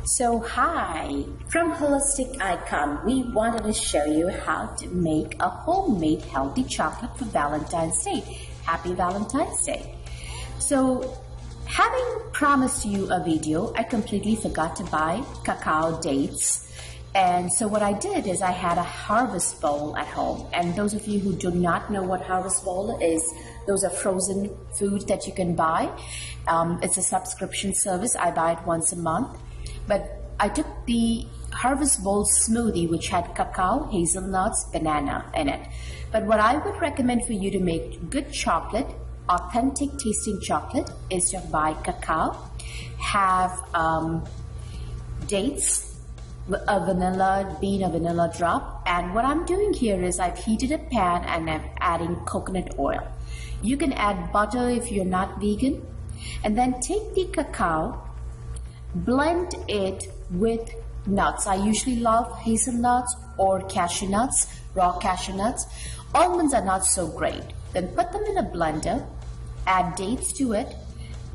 So hi, from Holistic Icon, we wanted to show you how to make a homemade healthy chocolate for Valentine's Day. Happy Valentine's Day. So having promised you a video, I completely forgot to buy cacao dates. And so what I did is I had a harvest bowl at home. And those of you who do not know what harvest bowl is, those are frozen food that you can buy. It's a subscription service. I buy it once a month. But I took the harvest bowl smoothie, which had cacao, hazelnuts, banana in it. But what I would recommend for you to make good chocolate, authentic tasting chocolate, is to buy cacao, have dates, a vanilla bean, a vanilla drop. And what I'm doing here is I've heated a pan and I'm adding coconut oil. You can add butter if you're not vegan. And then take the cacao, blend it with nuts. I usually love hazelnuts or cashew nuts, raw cashew nuts. Almonds are not so great. Then put them in a blender, add dates to it,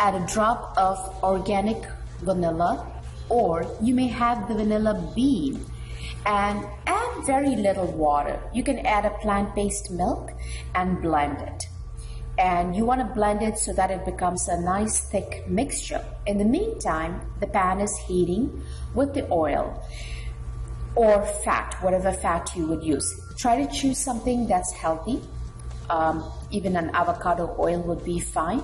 add a drop of organic vanilla, or you may have the vanilla bean, and add very little water. You can add a plant-based milk and blend it. And you want to blend it so that it becomes a nice thick mixture. In the meantime, the pan is heating with the oil or fat, whatever fat you would use. Try to choose something that's healthy. Even an avocado oil would be fine.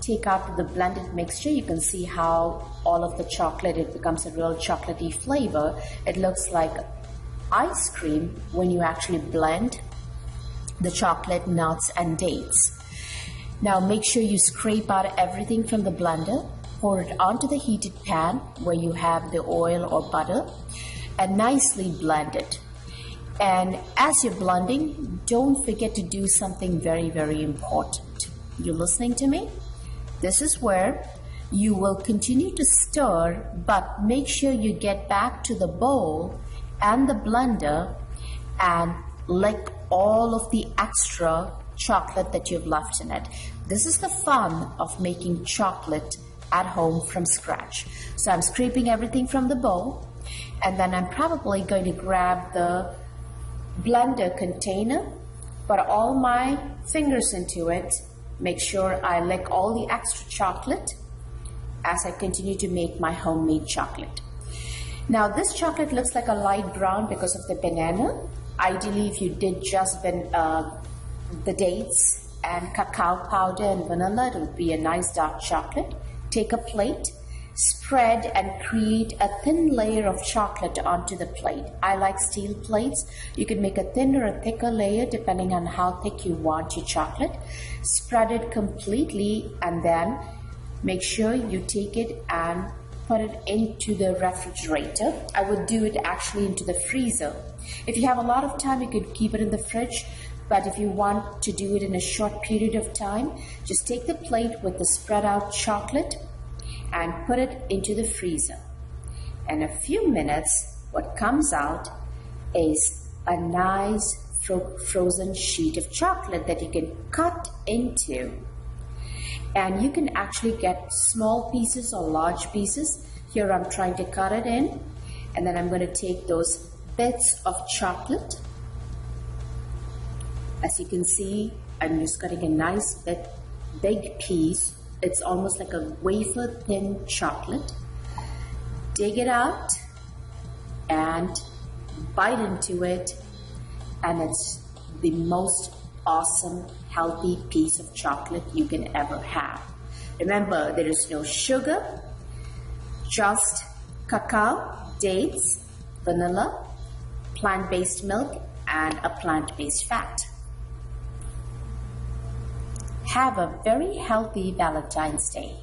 Take out the blended mixture. You can see how all of the chocolate, it becomes a real chocolatey flavor. It looks like ice cream when you actually blend the chocolate, nuts, and dates. Now make sure you scrape out everything from the blender, pour it onto the heated pan where you have the oil or butter, and nicely blend it. And as you're blending, don't forget to do something very, very important. You're listening to me? This is where you will continue to stir, but make sure you get back to the bowl and the blender and lick all of the extra chocolate that you've left in it. This is the fun of making chocolate at home from scratch. So I'm scraping everything from the bowl, and then I'm probably going to grab the blender container, put all my fingers into it, make sure I lick all the extra chocolate as I continue to make my homemade chocolate. Now this chocolate looks like a light brown because of the banana. Ideally, if you did just the dates and cacao powder and vanilla, it would be a nice dark chocolate. Take a plate, spread and create a thin layer of chocolate onto the plate. I like steel plates. You can make a thinner or thicker layer depending on how thick you want your chocolate. Spread it completely and then make sure you take it and put it into the refrigerator. I would do it actually into the freezer. If you have a lot of time, you could keep it in the fridge. But if you want to do it in a short period of time, just take the plate with the spread out chocolate and put it into the freezer. In a few minutes, what comes out is a nice frozen sheet of chocolate that you can cut into. And you can actually get small pieces or large pieces. Here I'm trying to cut it in, and then I'm going to take those bits of chocolate. As you can see, I'm just cutting a nice big piece. It's almost like a wafer thin chocolate. Dig it out and bite into it, and it's the most awesome, healthy piece of chocolate you can ever have. Remember, there is no sugar, just cacao, dates, vanilla, plant-based milk, and a plant-based fat. Have a very healthy Valentine's Day.